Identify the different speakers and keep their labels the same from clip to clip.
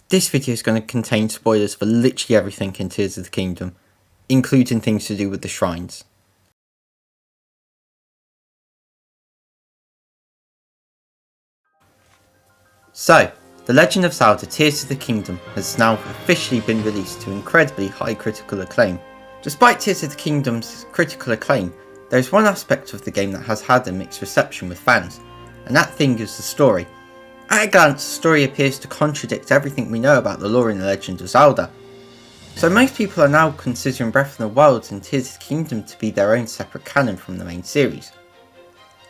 Speaker 1: This video is going to contain spoilers for literally everything in Tears of the Kingdom, including things to do with the shrines. So, The Legend of Zelda Tears of the Kingdom has now officially been released to incredibly high critical acclaim. Despite Tears of the Kingdom's critical acclaim, there is one aspect of the game that has had a mixed reception with fans, and that thing is the story. At a glance, the story appears to contradict everything we know about the lore in The Legend of Zelda. So most people are now considering Breath of the Wild and Tears of the Kingdom to be their own separate canon from the main series.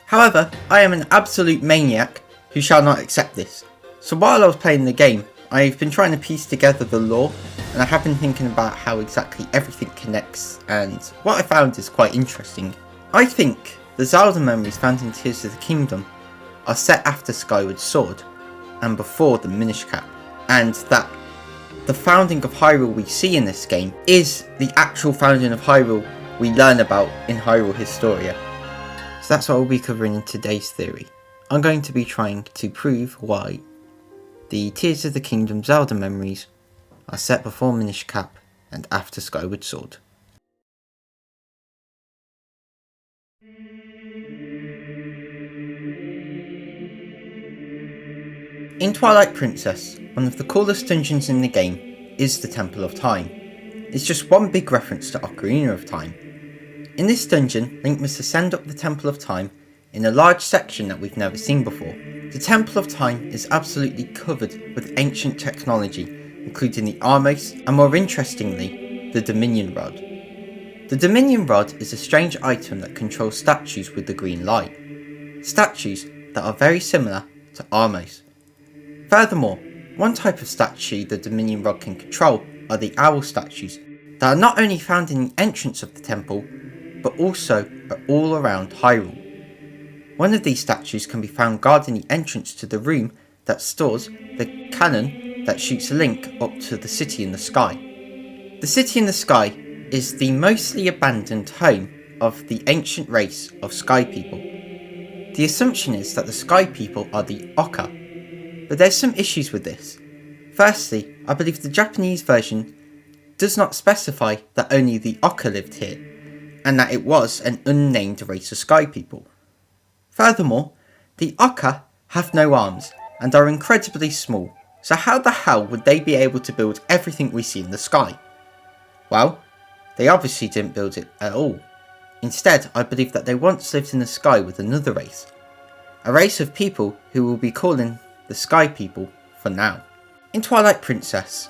Speaker 1: However, I am an absolute maniac who shall not accept this. So while I was playing the game, I've been trying to piece together the lore, and I have been thinking about how exactly everything connects, and what I found is quite interesting. I think the Zelda memories found in Tears of the Kingdom are set after Skyward Sword and before the Minish Cap, and that the founding of Hyrule we see in this game is the actual founding of Hyrule we learn about in Hyrule Historia. So that's what we'll be covering in today's theory. I'm going to be trying to prove why the Tears of the Kingdom Zelda memories are set before Minish Cap and after Skyward Sword. In Twilight Princess, one of the coolest dungeons in the game is the Temple of Time. It's just one big reference to Ocarina of Time. In this dungeon, Link must ascend up the Temple of Time in a large section that we've never seen before. The Temple of Time is absolutely covered with ancient technology, including the Armos and, more interestingly, the Dominion Rod. The Dominion Rod is a strange item that controls statues with the green light. Statues that are very similar to Armos. Furthermore, one type of statue the Dominion Rod can control are the owl statues that are not only found in the entrance of the temple, but also are all around Hyrule. One of these statues can be found guarding the entrance to the room that stores the cannon that shoots Link up to the City in the Sky. The City in the Sky is the mostly abandoned home of the ancient race of Sky People. The assumption is that the Sky People are the Oka, but there's some issues with this. Firstly, I believe the Japanese version does not specify that only the Oka lived here, and that it was an unnamed race of Sky People. Furthermore, the Oka have no arms and are incredibly small, so how the hell would they be able to build everything we see in the sky? Well, they obviously didn't build it at all. Instead, I believe that they once lived in the sky with another race. A race of people who we'll be calling the Sky People for now. In Twilight Princess,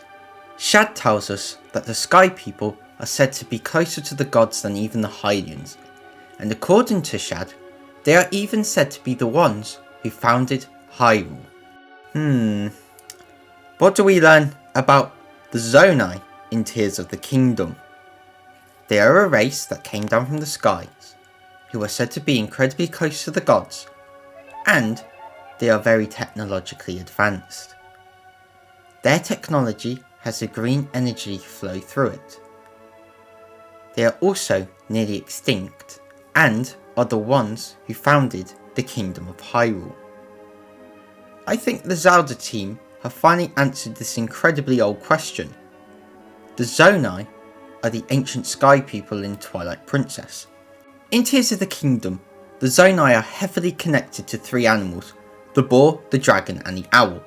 Speaker 1: Shad tells us that the Sky People are said to be closer to the gods than even the Hylians, and according to Shad, they are even said to be the ones who founded Hyrule. What do we learn about the Zonai in Tears of the Kingdom? They are a race that came down from the skies, who are said to be incredibly close to the gods, and they are very technologically advanced. Their technology has a green energy flow through it. They are also nearly extinct, and are the ones who founded the Kingdom of Hyrule. I think the Zelda team have finally answered this incredibly old question. The Zonai are the ancient Sky People in Twilight Princess. In Tears of the Kingdom, the Zonai are heavily connected to three animals: the boar, the dragon, and the owl.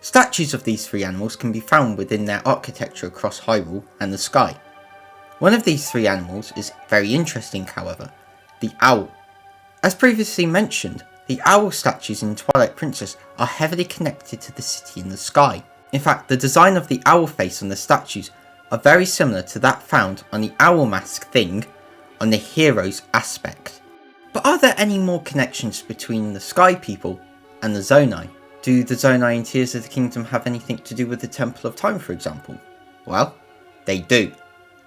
Speaker 1: Statues of these three animals can be found within their architecture across Hyrule and the sky. One of these three animals is very interesting, however: the owl. As previously mentioned, the owl statues in Twilight Princess are heavily connected to the City in the Sky. In fact, the design of the owl face on the statues are very similar to that found on the owl mask thing on the hero's aspect. But are there any more connections between the Sky People and the Zonai? Do the Zonai in Tears of the Kingdom have anything to do with the Temple of Time, for example? Well, they do.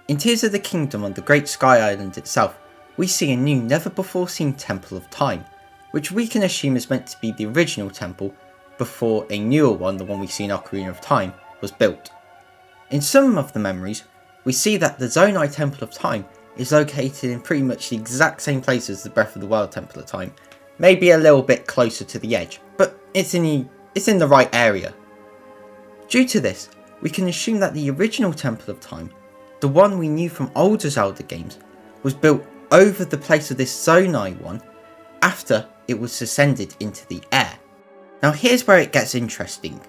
Speaker 1: In Tears of the Kingdom, on the Great Sky Island itself, we see a new, never before seen Temple of Time, which we can assume is meant to be the original temple before a newer one, the one we see in Ocarina of Time, was built. In some of the memories, we see that the Zonai Temple of Time is located in pretty much the exact same place as the Breath of the Wild Temple of Time, maybe a little bit closer to the edge, but it's in the right area. Due to this, we can assume that the original Temple of Time, the one we knew from older Zelda games, was built over the place of this Zonai one after it was ascended into the air. Now here's where it gets interesting.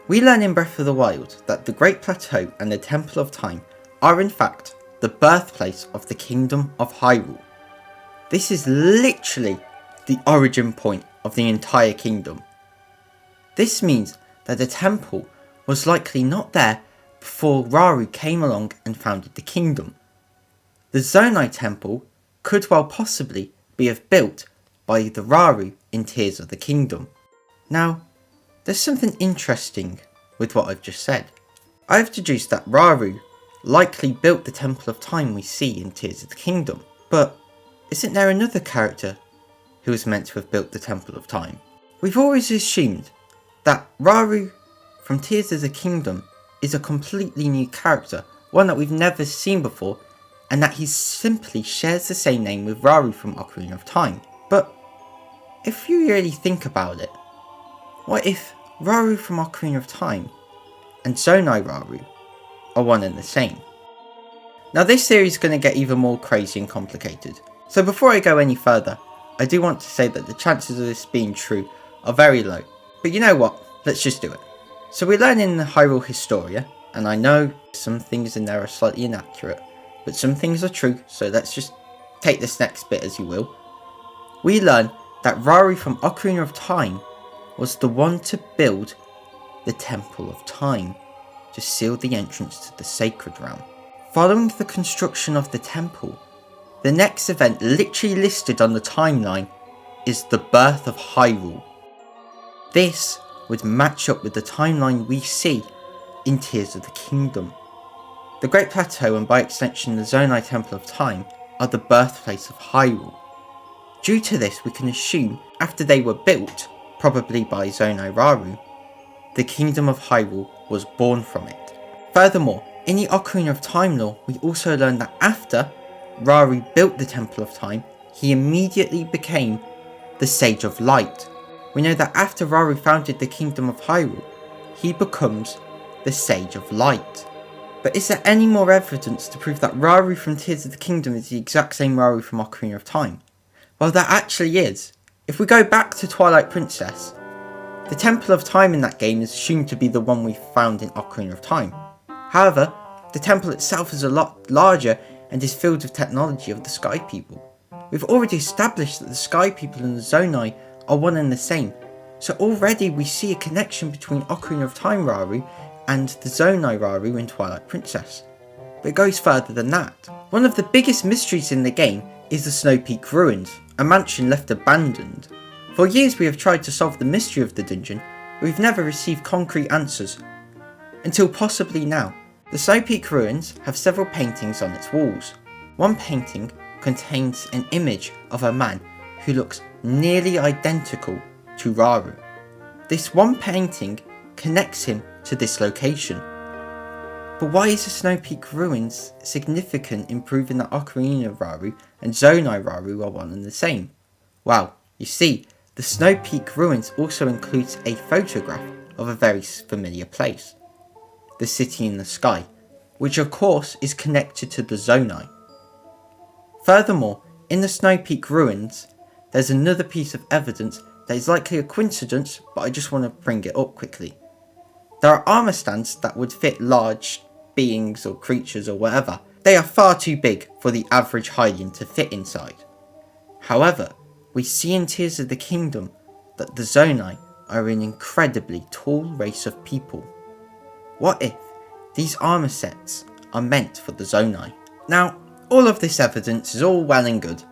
Speaker 1: We learn in Breath of the Wild that the Great Plateau and the Temple of Time are in fact the birthplace of the Kingdom of Hyrule. This is literally the origin point of the entire kingdom. This means that the temple was likely not there before Rauru came along and founded the kingdom. The Zonai temple could well possibly be built by the Rauru in Tears of the Kingdom. Now, there's something interesting with what I've just said. I've deduced that Rauru likely built the Temple of Time we see in Tears of the Kingdom, but isn't there another character who was meant to have built the Temple of Time? We've always assumed that Rauru from Tears of the Kingdom is a completely new character, one that we've never seen before, and that he simply shares the same name with Rauru from Ocarina of Time. But if you really think about it, what if Rauru from Ocarina of Time and Zonai Rauru are one and the same? Now this theory is going to get even more crazy and complicated, so before I go any further, I do want to say that the chances of this being true are very low. But you know what, let's just do it. So we learn in the Hyrule Historia, and I know some things in there are slightly inaccurate, but some things are true, so let's just take this next bit as you will. We learn that Rauru from Ocarina of Time was the one to build the Temple of Time to seal the entrance to the Sacred Realm. Following the construction of the temple, the next event literally listed on the timeline is the birth of Hyrule. This would match up with the timeline we see in Tears of the Kingdom. The Great Plateau and by extension the Zonai Temple of Time are the birthplace of Hyrule. Due to this, we can assume after they were built, probably by Zonai Rauru, the Kingdom of Hyrule was born from it. Furthermore, in the Ocarina of Time lore, we also learn that after Rauru built the Temple of Time, he immediately became the Sage of Light. We know that after Rauru founded the Kingdom of Hyrule, he becomes the Sage of Light. But is there any more evidence to prove that Rauru from Tears of the Kingdom is the exact same Rauru from Ocarina of Time? Well, there actually is. If we go back to Twilight Princess, the Temple of Time in that game is assumed to be the one we found in Ocarina of Time. However, the temple itself is a lot larger and is filled with technology of the Sky People. We've already established that the Sky People and the Zonai are one and the same, so already we see a connection between Ocarina of Time Rauru and the Zonai Rauru in Twilight Princess. But it goes further than that. One of the biggest mysteries in the game is the Snow Peak Ruins, a mansion left abandoned. For years we have tried to solve the mystery of the dungeon, but we've never received concrete answers. Until possibly now. The Snow Peak Ruins have several paintings on its walls. One painting contains an image of a man who looks nearly identical to Rauru. This one painting connects him to this location. But why is the Snow Peak Ruins significant in proving that Ocarina Rauru and Zonai Rauru are one and the same? Well, you see, the Snow Peak Ruins also includes a photograph of a very familiar place. The City in the Sky, which of course is connected to the Zonai. Furthermore, in the Snow Peak Ruins, there's another piece of evidence that is likely a coincidence, but I just want to bring it up quickly. There are armor stands that would fit large beings or creatures or whatever. They are far too big for the average Hylian to fit inside. However, we see in Tears of the Kingdom that the Zonai are an incredibly tall race of people. What if these armor sets are meant for the Zonai? Now, all of this evidence is all well and good,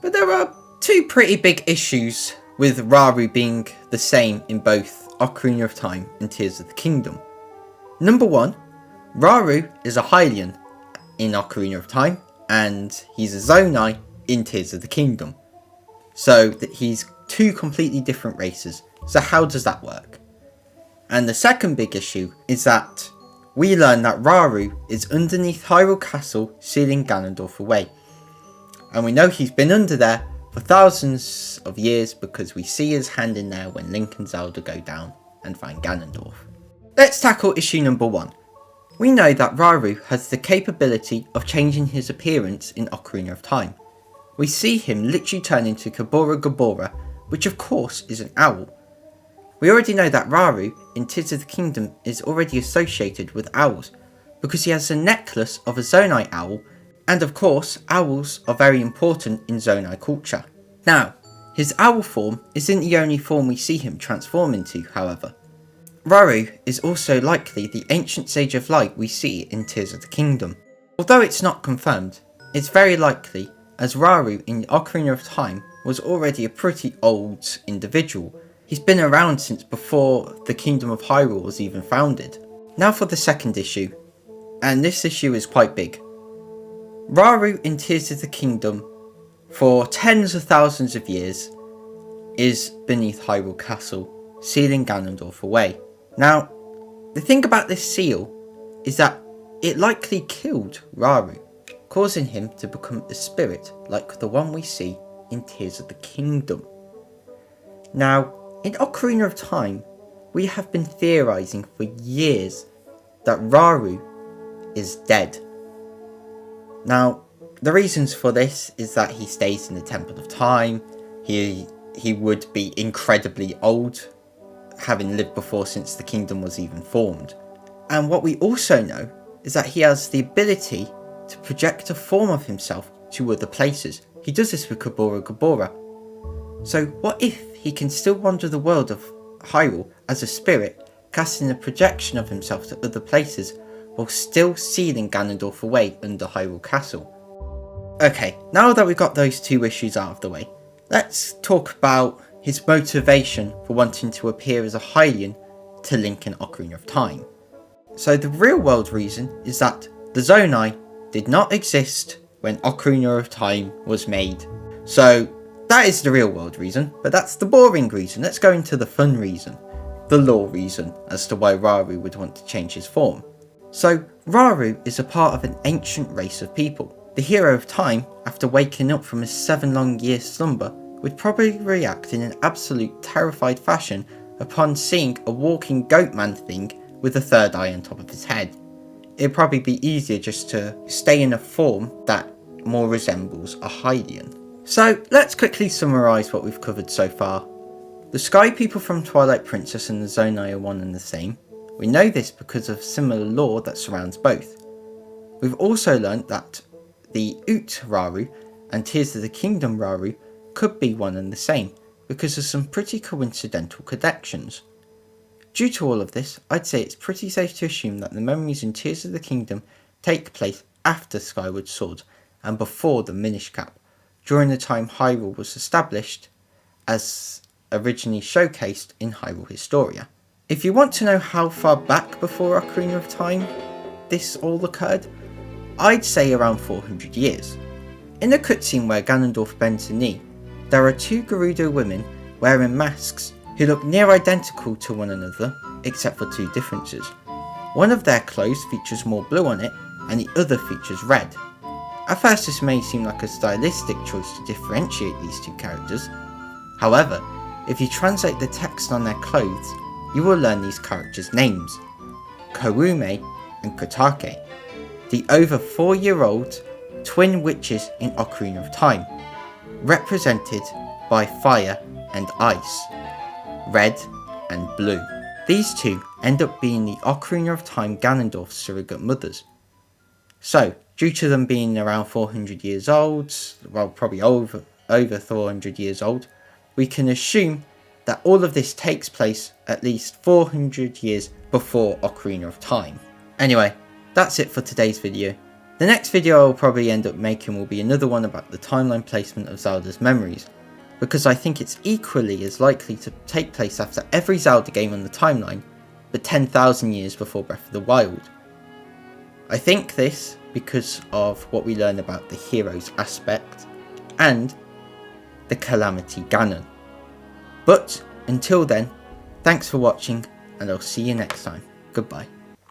Speaker 1: but there are two pretty big issues with Rauru being the same in both Ocarina of Time and Tears of the Kingdom. Number one, Rauru is a Hylian in Ocarina of Time, and he's a Zonai in Tears of the Kingdom. So that he's two completely different races. So how does that work? And the second big issue is that we learn that Rauru is underneath Hyrule Castle, sealing Ganondorf away. And we know he's been under there for thousands of years because we see his hand in there when Link and Zelda go down and find Ganondorf. Let's tackle issue number 1. We know that Rauru has the capability of changing his appearance in Ocarina of Time. We see him literally turn into Kabora Gabora, which of course is an owl. We already know that Rauru in Tears of the Kingdom is already associated with owls, because he has a necklace of a Zonai owl, and of course owls are very important in Zonai culture. Now, his owl form isn't the only form we see him transform into, however. Rauru is also likely the ancient Sage of Light we see in Tears of the Kingdom. Although it's not confirmed, it's very likely, as Rauru in Ocarina of Time was already a pretty old individual. He's been around since before the Kingdom of Hyrule was even founded. Now for the second issue, and this issue is quite big. Rauru in Tears of the Kingdom, for tens of thousands of years, is beneath Hyrule Castle, sealing Ganondorf away. Now, the thing about this seal is that it likely killed Rauru, causing him to become a spirit like the one we see in Tears of the Kingdom. Now, in Ocarina of Time, we have been theorising for years that Rauru is dead. Now, the reasons for this is that he stays in the Temple of Time, he would be incredibly old, having lived before since the kingdom was even formed. And what we also know is that he has the ability to project a form of himself to other places. He does this with Kabora Gabora. So what if he can still wander the world of Hyrule as a spirit, casting a projection of himself to other places, while still sealing Ganondorf away under Hyrule Castle? Okay, now that we've got those two issues out of the way, let's talk about his motivation for wanting to appear as a Hylian to Link in Ocarina of Time. So the real world reason is that the Zonai did not exist when Ocarina of Time was made. So that is the real world reason, but that's the boring reason. Let's go into the fun reason, the lore reason as to why Rauru would want to change his form. So Rauru is a part of an ancient race of people. The hero of time, after waking up from a 7 long year slumber, would probably react in an absolute terrified fashion upon seeing a walking goat man thing with a third eye on top of his head. It'd probably be easier just to stay in a form that more resembles a Hylian. So let's quickly summarise what we've covered so far. The Sky People from Twilight Princess and the Zonai are one and the same. We know this because of similar lore that surrounds both. We've also learnt that the Oot Rauru and Tears of the Kingdom Rauru could be one and the same, because of some pretty coincidental connections. Due to all of this, I'd say it's pretty safe to assume that the memories in Tears of the Kingdom take place after Skyward Sword and before the Minish Cap, during the time Hyrule was established, as originally showcased in Hyrule Historia. If you want to know how far back before Ocarina of Time this all occurred, I'd say around 400 years. In the cutscene where Ganondorf bends the knee, there are 2 Gerudo women wearing masks who look near identical to one another, except for 2 differences. One of their clothes features more blue on it, and the other features red. At first this may seem like a stylistic choice to differentiate these 2 characters. However, if you translate the text on their clothes, you will learn these characters' names: Koume and Totk, the over 4-year-old twin witches in Ocarina of Time, represented by fire and ice, red and blue. These 2 end up being the Ocarina of Time Ganondorf's surrogate mothers. So, due to them being around 400 years old, well probably over 400 years old, we can assume that all of this takes place at least 400 years before Ocarina of Time. Anyway, that's it for today's video. The next video I'll probably end up making will be another one about the timeline placement of Zelda's memories, because I think it's equally as likely to take place after every Zelda game on the timeline, but 10,000 years before Breath of the Wild. I think this because of what we learn about the hero's aspect and the Calamity Ganon. But until then, thanks for watching and I'll see you next time. Goodbye.